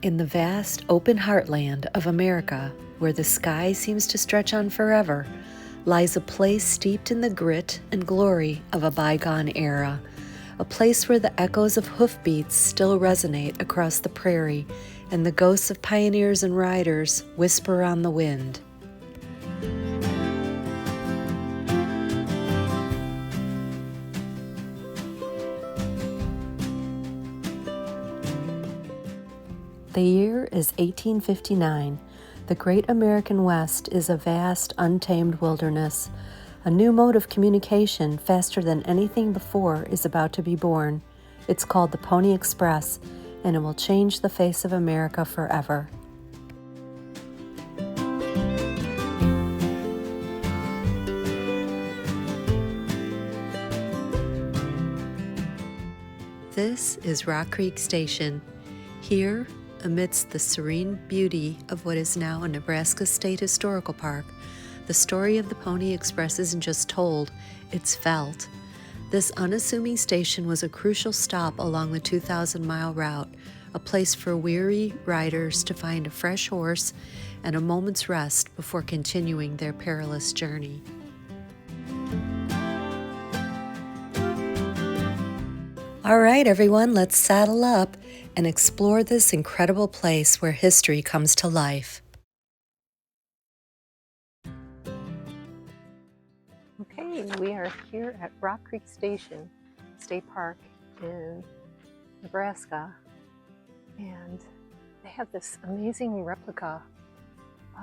In the vast, open heartland of America, where the sky seems to stretch on forever, lies a place steeped in the grit and glory of a bygone era, a place where the echoes of hoofbeats still resonate across the prairie and the ghosts of pioneers and riders whisper on the wind. The year is 1859. The great American West is a vast, untamed wilderness. A new mode of communication, faster than anything before, is about to be born. It's called the Pony Express, and it will change the face of America forever. This is Rock Creek Station. Here, amidst the serene beauty of what is now a Nebraska State Historical Park, the story of the Pony Express isn't just told, it's felt. This unassuming station was a crucial stop along the 2,000-mile route, a place for weary riders to find a fresh horse and a moment's rest before continuing their perilous journey. All right, everyone, let's saddle up and explore this incredible place where history comes to life. Okay, we are here at Rock Creek Station State Park in Nebraska, and they have this amazing replica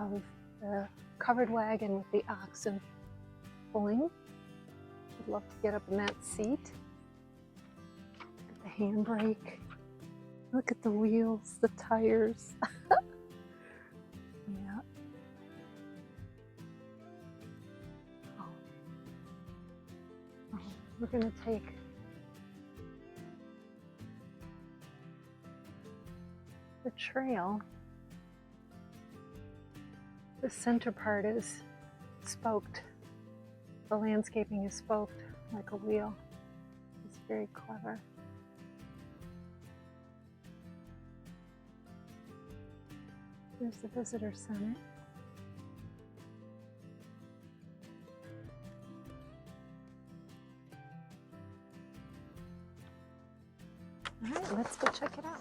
of the covered wagon with the oxen pulling. I'd love to get up in that seat. Look at the handbrake. Look at the wheels, the tires. Yeah. We're going to take the trail. The center part is spoked. The landscaping is spoked like a wheel. It's very clever. There's the visitor center. All right, let's go check it out.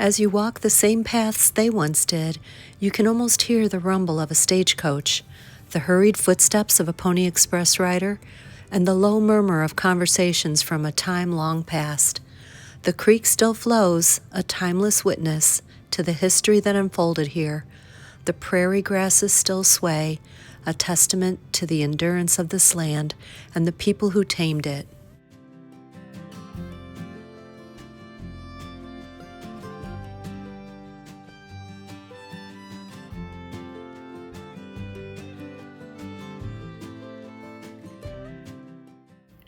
As you walk the same paths they once did, you can almost hear the rumble of a stagecoach, the hurried footsteps of a Pony Express rider, and the low murmur of conversations from a time long past. The creek still flows, a timeless witness to the history that unfolded here. The prairie grasses still sway, a testament to the endurance of this land and the people who tamed it.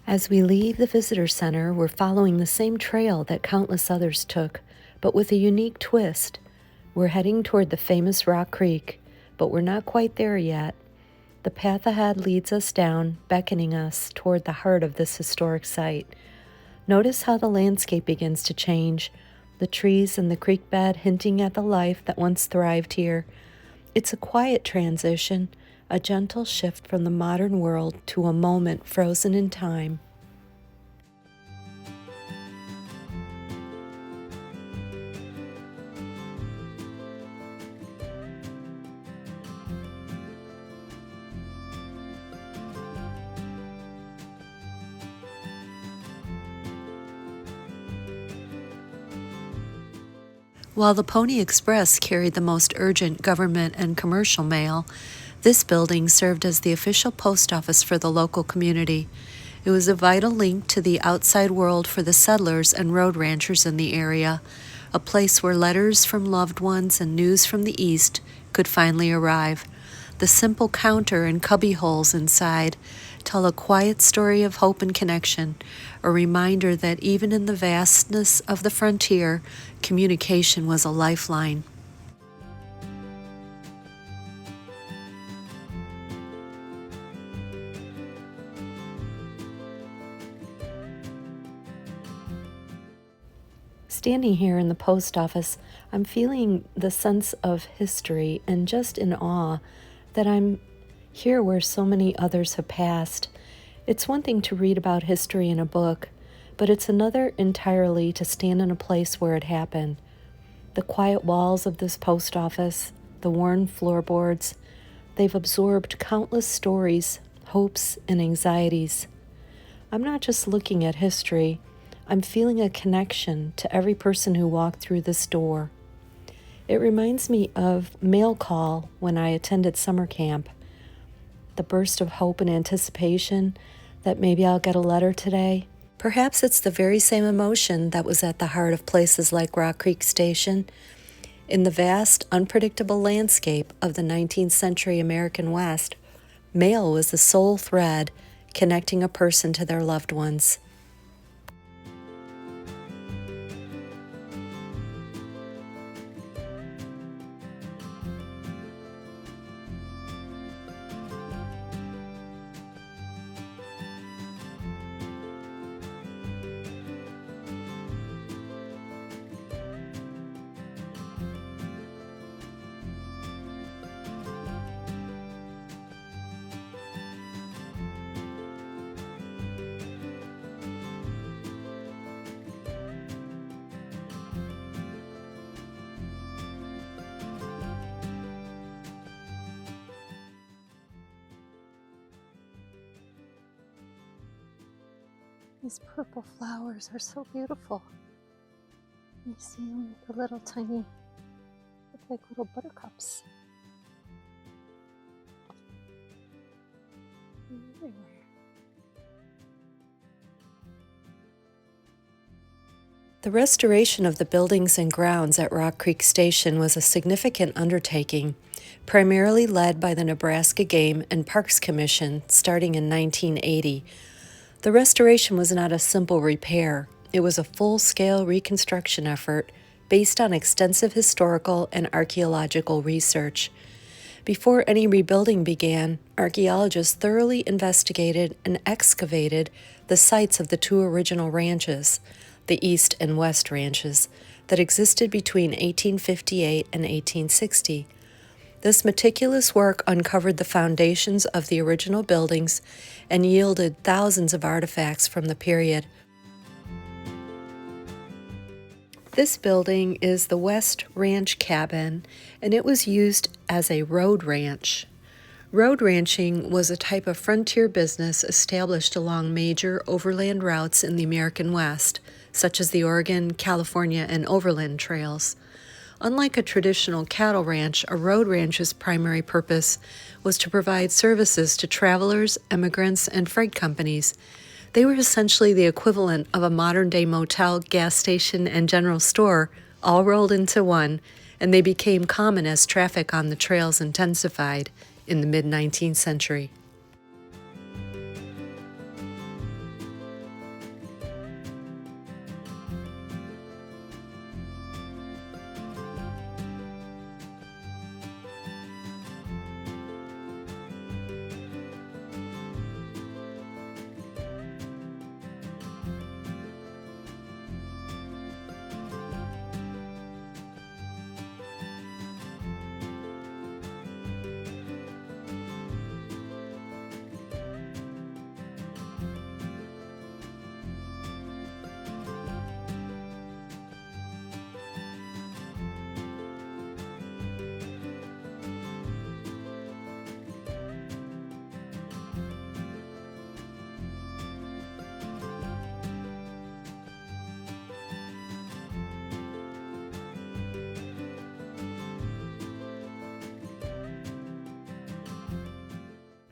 As we leave the visitor center, we're following the same trail that countless others took, but with a unique twist. We're heading toward the famous Rock Creek, but we're not quite there yet. The path ahead leads us down, beckoning us toward the heart of this historic site. Notice how the landscape begins to change, the trees and the creek bed hinting at the life that once thrived here. It's a quiet transition, a gentle shift from the modern world to a moment frozen in time. While the Pony Express carried the most urgent government and commercial mail, this building served as the official post office for the local community. It was a vital link to the outside world for the settlers and road ranchers in the area, a place where letters from loved ones and news from the East could finally arrive. The simple counter and cubby holes inside tell a quiet story of hope and connection, a reminder that even in the vastness of the frontier, communication was a lifeline. Standing here in the post office, I'm feeling the sense of history and just in awe that I'm here where so many others have passed. It's one thing to read about history in a book, but it's another entirely to stand in a place where it happened. The quiet walls of this post office, the worn floorboards, they've absorbed countless stories, hopes, and anxieties. I'm not just looking at history, I'm feeling a connection to every person who walked through this door. It reminds me of mail call when I attended summer camp. The burst of hope and anticipation that maybe I'll get a letter today. Perhaps it's the very same emotion that was at the heart of places like Rock Creek Station. In the vast, unpredictable landscape of the 19th century American West, mail was the sole thread connecting a person to their loved ones. These purple flowers are so beautiful. You see them, the little tiny, look like little buttercups. Everywhere. The restoration of the buildings and grounds at Rock Creek Station was a significant undertaking, primarily led by the Nebraska Game and Parks Commission starting in 1980. The restoration was not a simple repair. It was a full-scale reconstruction effort based on extensive historical and archaeological research. Before any rebuilding began, archaeologists thoroughly investigated and excavated the sites of the two original ranches, the East and West ranches, that existed between 1858 and 1860. This meticulous work uncovered the foundations of the original buildings and yielded thousands of artifacts from the period. This building is the West Ranch Cabin, and it was used as a road ranch. Road ranching was a type of frontier business established along major overland routes in the American West, such as the Oregon, California, and Overland trails. Unlike a traditional cattle ranch, a road ranch's primary purpose was to provide services to travelers, immigrants, and freight companies. They were essentially the equivalent of a modern-day motel, gas station, and general store, all rolled into one, and they became common as traffic on the trails intensified in the mid-19th century.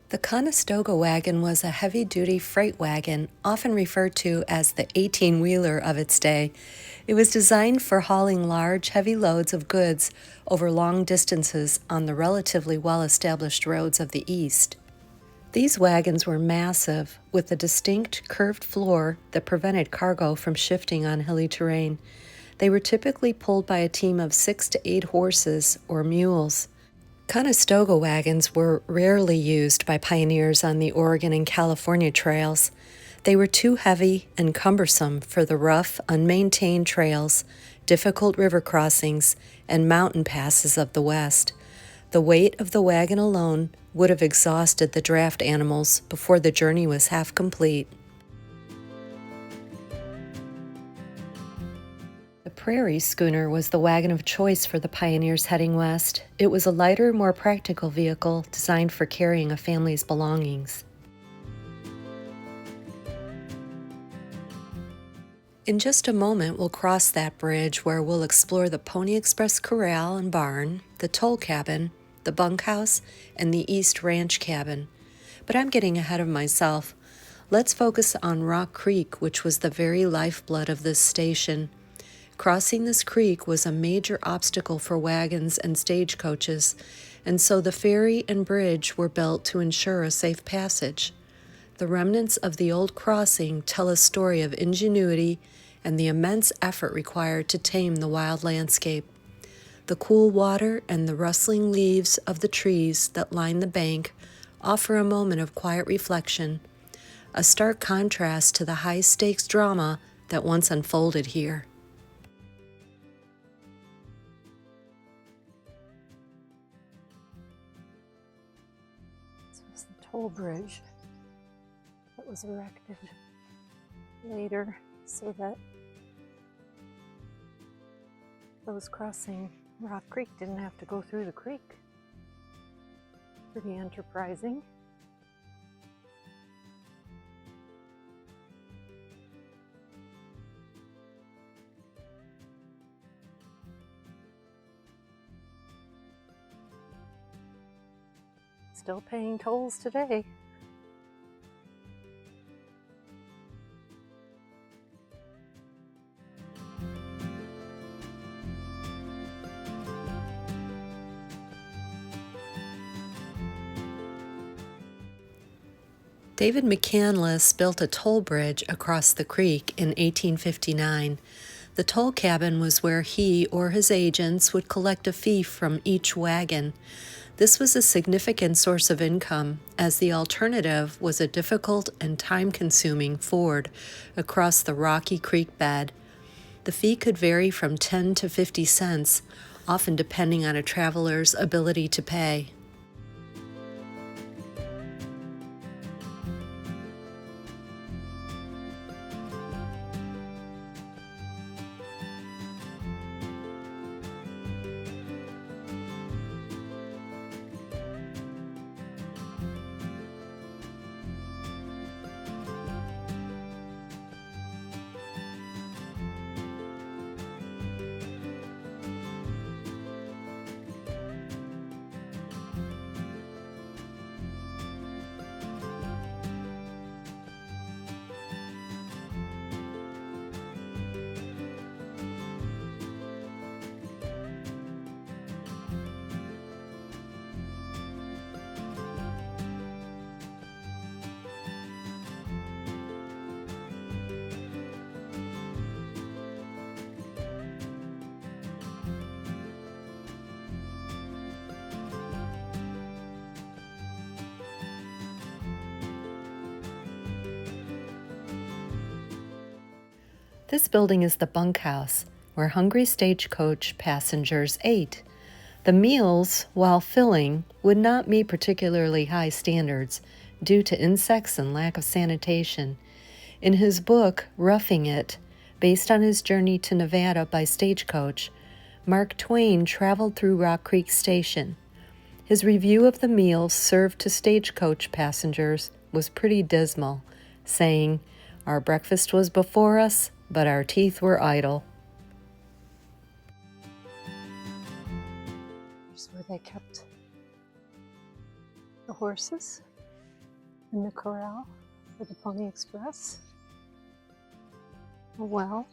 The Conestoga wagon was a heavy-duty freight wagon, often referred to as the 18-wheeler of its day. It was designed for hauling large, heavy loads of goods over long distances on the relatively well-established roads of the East. These wagons were massive, with a distinct curved floor that prevented cargo from shifting on hilly terrain. They were typically pulled by a team of 6 to 8 horses or mules. Conestoga wagons were rarely used by pioneers on the Oregon and California trails. They were too heavy and cumbersome for the rough, unmaintained trails, difficult river crossings, and mountain passes of the West. The weight of the wagon alone would have exhausted the draft animals before the journey was half complete. The prairie schooner was the wagon of choice for the pioneers heading west. It was a lighter, more practical vehicle designed for carrying a family's belongings. In just a moment, we'll cross that bridge where we'll explore the Pony Express corral and barn, the toll cabin, the bunkhouse, and the East Ranch cabin. But I'm getting ahead of myself. Let's focus on Rock Creek, which was the very lifeblood of this station. Crossing this creek was a major obstacle for wagons and stagecoaches, and so the ferry and bridge were built to ensure a safe passage. The remnants of the old crossing tell a story of ingenuity and the immense effort required to tame the wild landscape. The cool water and the rustling leaves of the trees that line the bank offer a moment of quiet reflection, a stark contrast to the high-stakes drama that once unfolded here. Toll bridge that was erected later so that those crossing Rock Creek didn't have to go through the creek. Pretty enterprising. Still paying tolls today. David McCandless built a toll bridge across the creek in 1859. The toll cabin was where he or his agents would collect a fee from each wagon. This was a significant source of income, as the alternative was a difficult and time-consuming ford across the rocky creek bed. The fee could vary from 10 to 50 cents, often depending on a traveler's ability to pay. This building is the bunkhouse, where hungry stagecoach passengers ate. The meals, while filling, would not meet particularly high standards due to insects and lack of sanitation. In his book, Roughing It, based on his journey to Nevada by stagecoach, Mark Twain traveled through Rock Creek Station. His review of the meals served to stagecoach passengers was pretty dismal, saying, "Our breakfast was before us, but our teeth were idle." Here's where they kept the horses. in the corral for the Pony Express. A well.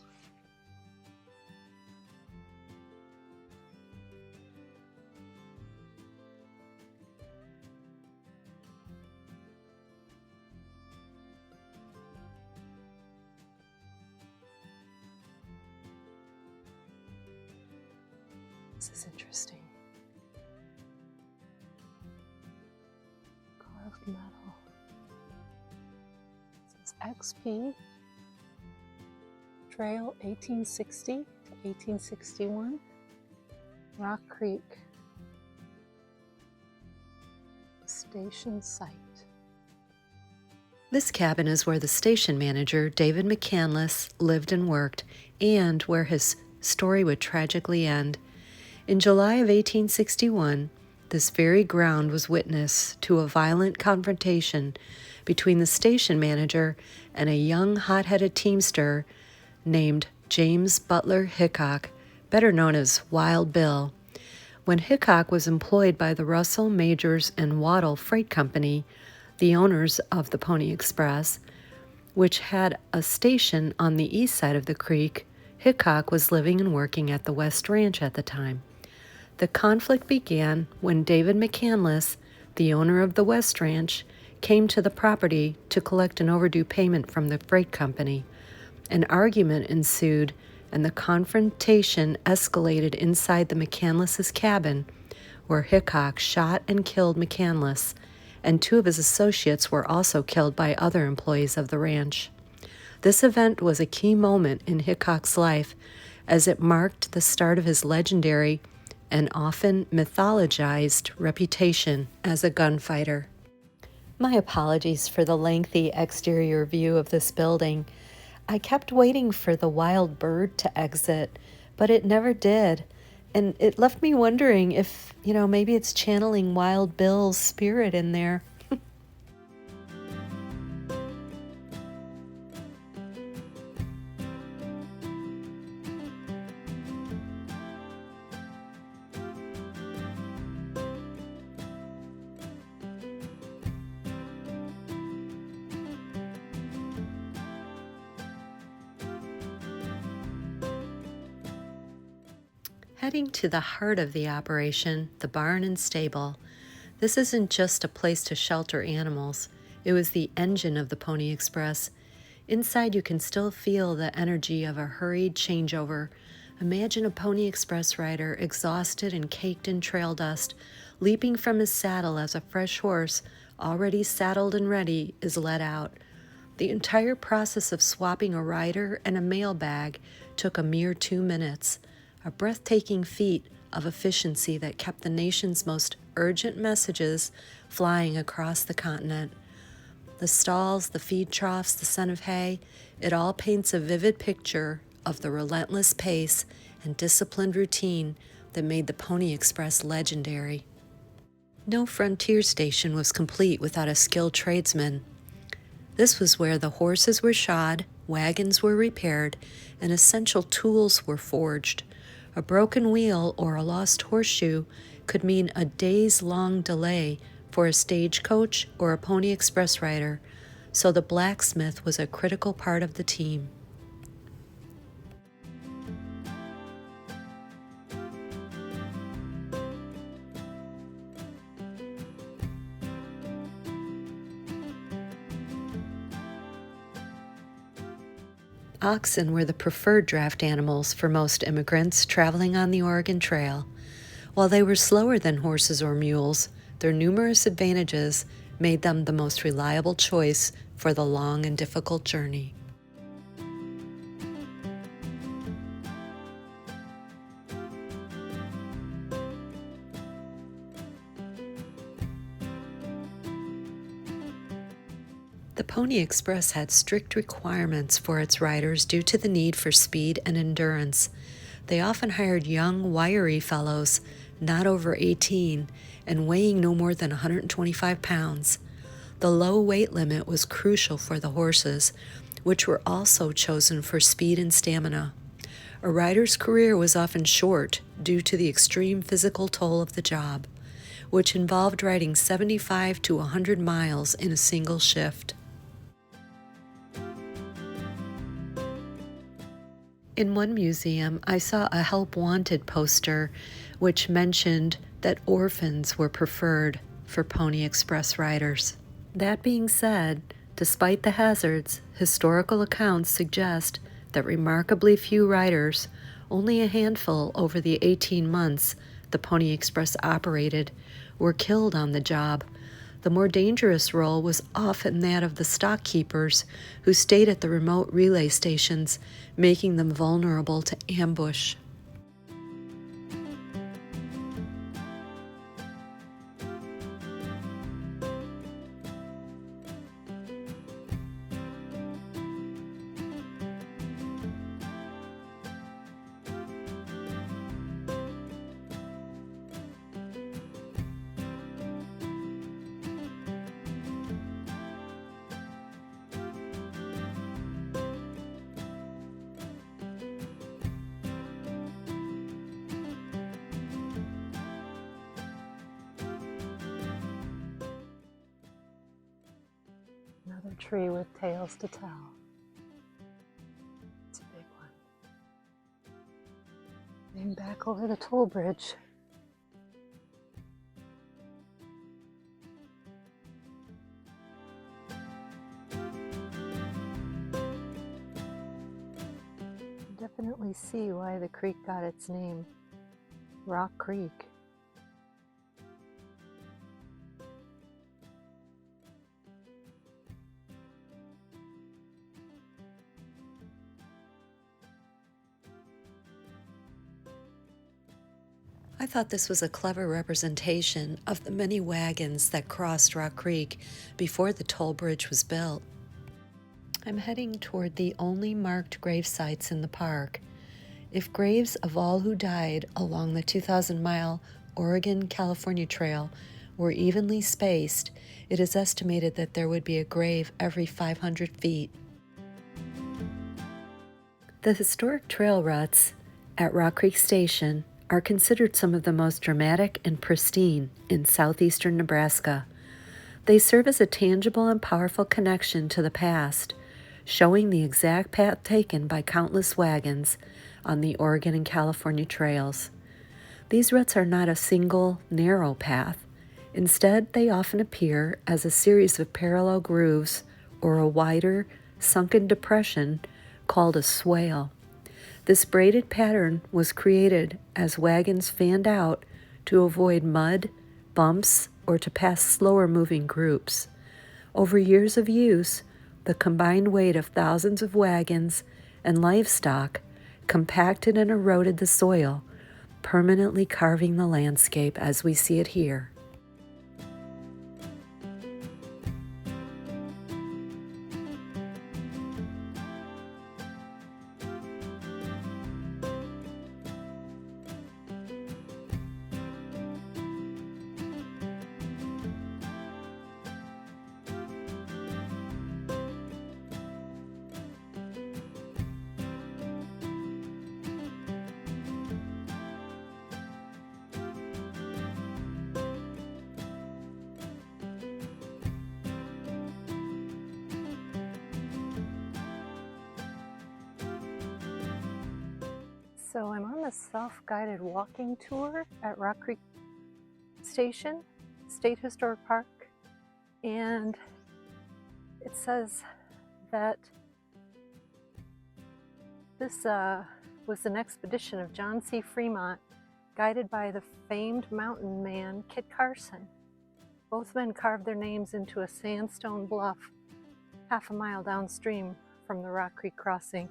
This is interesting. Carved metal. This is XP Trail 1860 to 1861, Rock Creek Station site. This cabin is where the station manager, David McCandless, lived and worked, and where his story would tragically end. In July of 1861, this very ground was witness to a violent confrontation between the station manager and a young hot-headed teamster named James Butler Hickcock, better known as Wild Bill. When Hickcock was employed by the Russell, Majors, and Waddell Freight Company, the owners of the Pony Express, which had a station on the east side of the creek, Hickcock was living and working at the West Ranch at the time. The conflict began when David McCandless, the owner of the West Ranch, came to the property to collect an overdue payment from the freight company. An argument ensued, and the confrontation escalated inside the McCandless' cabin, where Hickcock shot and killed McCandless, and two of his associates were also killed by other employees of the ranch. This event was a key moment in Hickcock's life, as it marked the start of his legendary and often mythologized reputation as a gunfighter. My apologies for the lengthy exterior view of this building. I kept waiting for the wild bird to exit, but it never did. And it left me wondering if, maybe it's channeling Wild Bill's spirit in there. Heading to the heart of the operation, the barn and stable. This isn't just a place to shelter animals. It was the engine of the Pony Express. Inside you can still feel the energy of a hurried changeover. Imagine a Pony Express rider, exhausted and caked in trail dust, leaping from his saddle as a fresh horse, already saddled and ready, is let out. The entire process of swapping a rider and a mailbag took a mere 2 minutes. A breathtaking feat of efficiency that kept the nation's most urgent messages flying across the continent. The stalls, the feed troughs, the scent of hay, it all paints a vivid picture of the relentless pace and disciplined routine that made the Pony Express legendary. No frontier station was complete without a skilled tradesman. This was where the horses were shod, wagons were repaired, and essential tools were forged. A broken wheel or a lost horseshoe could mean a days-long delay for a stagecoach or a Pony Express rider, so the blacksmith was a critical part of the team. Oxen were the preferred draft animals for most immigrants traveling on the Oregon Trail. While they were slower than horses or mules, their numerous advantages made them the most reliable choice for the long and difficult journey. The Pony Express had strict requirements for its riders due to the need for speed and endurance. They often hired young, wiry fellows, not over 18, and weighing no more than 125 pounds. The low weight limit was crucial for the horses, which were also chosen for speed and stamina. A rider's career was often short due to the extreme physical toll of the job. which involved riding 75 to 100 miles in a single shift. In one museum, I saw a Help Wanted poster which mentioned that orphans were preferred for Pony Express riders. That being said, despite the hazards, historical accounts suggest that remarkably few riders, only a handful over the 18 months the Pony Express operated, were killed on the job. The more dangerous role was often that of the stock keepers who stayed at the remote relay stations, making them vulnerable to ambush. Another tree with tales to tell. It's a big one. And back over the toll bridge. You definitely see why the creek got its name, Rock Creek. I thought this was a clever representation of the many wagons that crossed Rock Creek before the toll bridge was built. I'm heading toward the only marked grave sites in the park. If graves of all who died along the 2,000-mile Oregon-California Trail were evenly spaced, it is estimated that there would be a grave every 500 feet. The historic trail ruts at Rock Creek Station are considered some of the most dramatic and pristine in southeastern Nebraska. They serve as a tangible and powerful connection to the past, showing the exact path taken by countless wagons on the Oregon and California trails. These ruts are not a single, narrow path. Instead, they often appear as a series of parallel grooves or a wider, sunken depression called a swale. This braided pattern was created as wagons fanned out to avoid mud, bumps, or to pass slower moving groups. Over years of use, the combined weight of thousands of wagons and livestock compacted and eroded the soil, permanently carving the landscape as we see it here. So I'm on the self-guided walking tour at Rock Creek Station, State Historic Park, and it says that this was an expedition of John C. Fremont, guided by the famed mountain man Kit Carson. Both men carved their names into a sandstone bluff half a mile downstream from the Rock Creek crossing.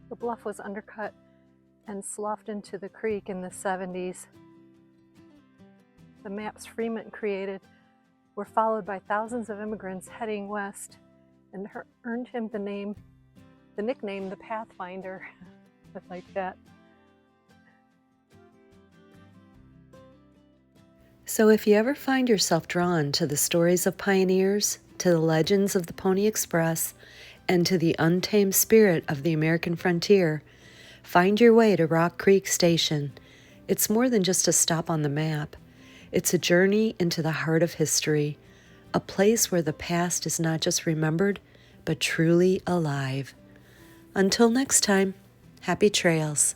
The bluff was undercut and sloughed into the creek in the 70s. The maps Fremont created were followed by thousands of immigrants heading west and earned him the nickname the Pathfinder. I like that. So if you ever find yourself drawn to the stories of pioneers, to the legends of the Pony Express, and to the untamed spirit of the American frontier, find your way to Rock Creek Station. It's more than just a stop on the map. It's a journey into the heart of history, a place where the past is not just remembered, but truly alive. Until next time, happy trails.